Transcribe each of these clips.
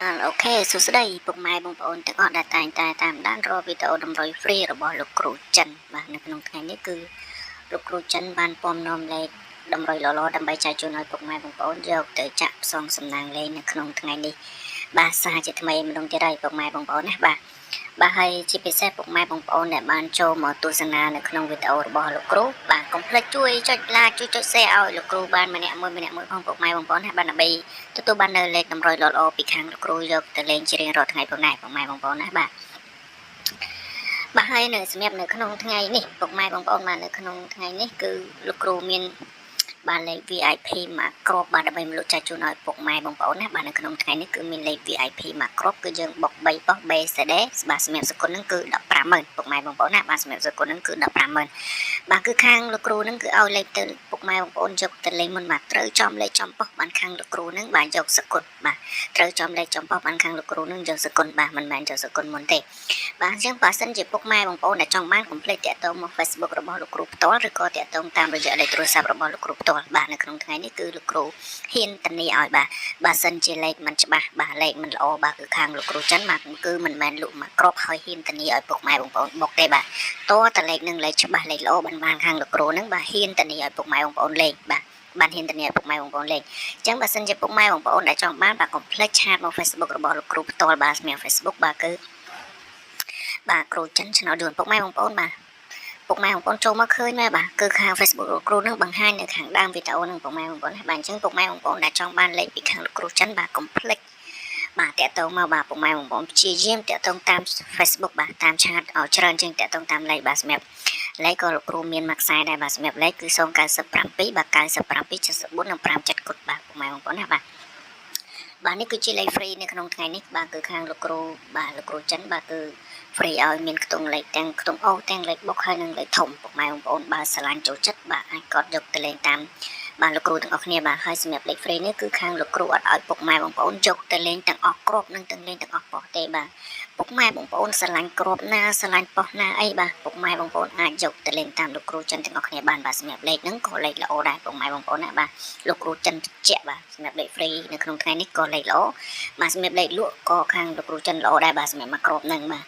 អូខេសួស្តីពុកម៉ែបងប្អូនទាំងអស់ដែលតែងតែតាមដានរាល់វីដេអូតម្រុយ free របស់លោកគ្រូចិនបាទនៅក្នុងថ្ងៃនេះគឺលោកគ្រូចិនបានពំនាំលេខតម្រុយល្អៗដើម្បីចែកជូនឲ្យពុកម៉ែបងប្អូនយកទៅចាក់ផ្សងសំណាងលេងនៅក្នុងថ្ងៃនេះបាទសារជាថ្មីម្ដងទៀតហើយពុកម៉ែបងប្អូនណាបាទហើយជាពិសេសពុកម៉ែបងប្អូនដែលបានចូលមកទស្សនានៅក្នុងវីដេអូរបស់លោកគ្រូបាទកុំភ្លេចជួយចុច like ជួយចុច share ឲ្យលោកគ្រូបានម្នាក់មួយផងពុកម៉ែបងប្អូនណាបាទដើម្បីទទួលបាននៅលេខតម្រុយល្អៗពីខាងលោកគ្រូយកទៅលេងជារៀងរាល់ថ្ងៃផងដែរពុកម៉ែបងប្អូនណាបាទហើយនៅសម្រាប់នៅក្នុងថ្ងៃនេះពុកម៉ែបងប្អូនបាននៅក្នុងថ្ងៃនេះគឺលោកគ្រូមានបានលេខ VIP មកគ្របបាទដើម្បីមកលក់ចាច់ជូនឲ្យពុកម៉ែបងប្អូនណាបាទនៅក្នុងថ្ងៃនេះគឺមានលេខ VIP មកគ្របគឺយើងបុក3ប៉ុស BCD បាទសម្រាប់សគុណហ្នឹងគឺ 150,000 ពុកម៉ែបងប្អូនណាបាទសម្រាប់សគុណហ្នឹងគឺ 150,000 បាទគឺខាងលោកគ្រូហ្នឹងគឺឲ្យលេខទៅពុកម៉ែបងប្អូនយកទៅលេងមុនបាទត្រូវចំលេខចំប៉ុសបានខាងលោកគ្រូហ្នឹងបាទយកសគុណបាទត្រូវចំលេខចំប៉ុសបានខាងលោកគ្រូហ្នឹងយកសគុណបាទមិនមែនយកសគុណមុនទេបាទអញ្ចឹងបើសិនជាពុកម៉ែបងប្អូនដែលចង់បានកុំភ្លេចតាក់ទងមក Facebook របស់លោកគ្រូផ្ទាល់ឬក៏តាក់ទងតាមរយៈលេខទូរស័ព្ទរបស់លោកគ្រូផ្ទាល់បាទនៅក្នុងថ្ងៃនេះគឺលោកគ្រូហ៊ានធានាឲ្យបាទបើសិនជាលេខមិនច្បាស់បាទលេខមិនល្អបាទគឺខាងលោកគ្រូចិនបាទគឺមិនមែនលក់មកគ្របហើយហ៊ានធានាឲ្យពុកម៉ែបងប្អូនបុកទេបាទតើតលេខនឹងលេខច្បាស់លេខល្អបានខាងលោកគ្រូហ្នឹងបាទហ៊ានធានាឲ្យពុកម៉ែបងប្អូនលេខបាទបានហ៊ានធានាពុកម៉ែបងប្អូនលេខអញ្ចឹងបើសិនជាពុកម៉ែបងប្អូនដែលចង់បានបាទកុំភ្លេចឆាតមក Facebook របស់លោកគ្រូផ្ទាល់បាទសម្រាប់ Facebook បាទគឺបាទគ្រូចិនឆ្នោតយួនពុកម៉ែបងប្អូនបាទពុកម៉ែបងប្អូនចូលមកឃើញមែនបាទគឺខាង Facebook លោកគ្រូនឹងបង្ហាញនៅខាងដើមវីដេអូនឹងពុកម៉ែបងប្អូនបាទអញ្ចឹងពុកម៉ែបងប្អូនដែលចង់បានលេខពីខាងលោកគ្រូចិនបាទកុំភ្លេចបាទតាក់ទងមកបាទពុកម៉ែបងប្អូនព្យាយាមតាក់ទងតាម Facebook បាទតាមឆាតឲ្យច្រើនជាងតាក់ទងតាមលេខបាទសម្រាប់លេខក៏លោកគ្រូមានមួយខ្សែដែរបាទសម្រាប់លេខគឺ097បាទ9774និង57គុតបាទពុកម៉ែបងប្អូនណាបាទនេះគឺជាលេខ free នៅក្នុងថ្ងៃនេះបាទគឺខាងលោកគ្រូបាទលោកគ្រូចិនបាទគឺ free ឲ្យមានខ្ទង់លេខទាំងខ្ទង់អូទាំងលេខបុកហើយនិងលេខធំពុកម៉ែបងប្អូនបើស្រឡាញ់ចូលចិត្តបាទអាចកត់យកទៅលេងតាមបាទលោកគ្រូទាំងអស់គ្នាបាទហើយសម្រាប់លេខ free នេះគឺខាងលោកគ្រូអត់ឲ្យពុកម៉ែបងប្អូនយកទៅលេងទាំងអស់គ្រាប់និងទាំងលេងទាំងអស់ប៉ុសទេបាទពុកម៉ែបងប្អូនស្រឡាញ់គ្រាប់ណាស្រឡាញ់ប៉ុសណាអីបាទពុកម៉ែបងប្អូនអាចយកទៅលេងតាមលោកគ្រូចិនទាំងអស់គ្នាបានបាទសម្រាប់លេខហ្នឹងក៏លេខល្អដែរពុកម៉ែបងប្អូនណាបាទលោកគ្រូចិនជាក់បាទសម្រាប់លេខ free នៅក្នុងថ្ងៃនេះក៏លេខល្អបាទសម្រាប់លេខលក់ក៏ខាងលោកគ្រូចិនល្អដែរបាទសម្រាប់មកគ្របហ្នឹងបាទ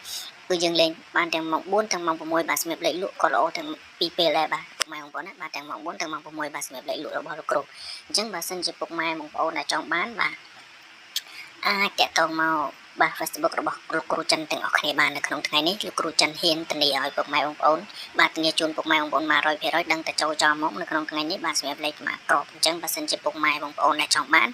គឺយើងលេងបានទាំងម៉ោង4ទាំងម៉ោង6បាទសម្រាប់លេខលក់ក៏ល្អទាំងពីរពេលដែរបាទពុកម៉ែបងប្អូនណាបាទទាំងម៉ោង4ទាំងម៉ោង6បាទសម្រាប់លេខលក់របស់លោកគ្រូអញ្ចឹងបើសិនជាពុកម៉ែបងប្អូនដែលចង់បានបាទអាចតាក់ទងមកបាទ Facebook របស់លោកគ្រូចិនទាំងអស់គ្នាបាននៅក្នុងថ្ងៃនេះលោកគ្រូចិនហ៊ានធានាឲ្យពុកម៉ែបងប្អូនបាទធានាជូនពុកម៉ែបងប្អូនមក 100% ដឹងតែចូលចំមកនៅក្នុងថ្ងៃនេះបាទសម្រាប់លេខមកក្របអញ្ចឹងបើសិនជាពុកម៉ែបងប្អូនដែលចង់បាន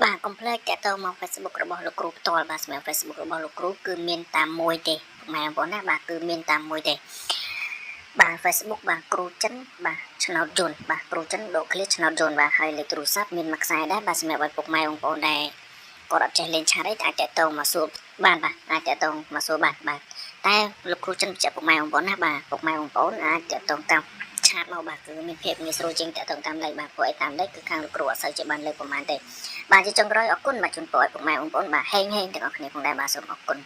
បាទកុំភ្លេចតាក់ទងមក Facebook របស់លោកគ្រូផ្ទាល់បាទសម្រាប់ Facebook របស់លោកគ្រូគឺមានតាមមួយទេពុកម៉ែបងប្អូនណាបាទគឺមានតាមមួយទេបាទ Facebook បាទគ្រូចិនបាទឆ្នោតយន្តបាទគ្រូចិនដកឃ្លាឆ្នោតយន្តបាទហើយលេខទូរស័ព្ទមានមួយខ្សែដែរបាទសម្រាប់ឲ្យពុកម៉ែបងប្អូនដែលគាត់អត់ចេះលេងឆាតទេអាចតាក់ទងមកសួរបានបាទអាចតាក់ទងមកសួរបាទតែលោកគ្រូចិនបញ្ជាក់ពុកម៉ែបងប្អូនណាបាទពុកម៉ែបងប្អូនអាចតាក់ទងតាមឆាតមកបាទគឺមានភាពងាយស្រួលជាងតាក់ទងតាមលេខបាទព្រោះឯតាមលេខគឺខាងលោកគ្រូអត់សូវជាបានលើកប្រហែលទេបាទជាចុងក្រោយអរគុណបាទជូនពរឲ្យពុកម៉ែបងប្អូនបាទហេងទាំងអស់គ្នាផងដែរបាទសូមអរគុណ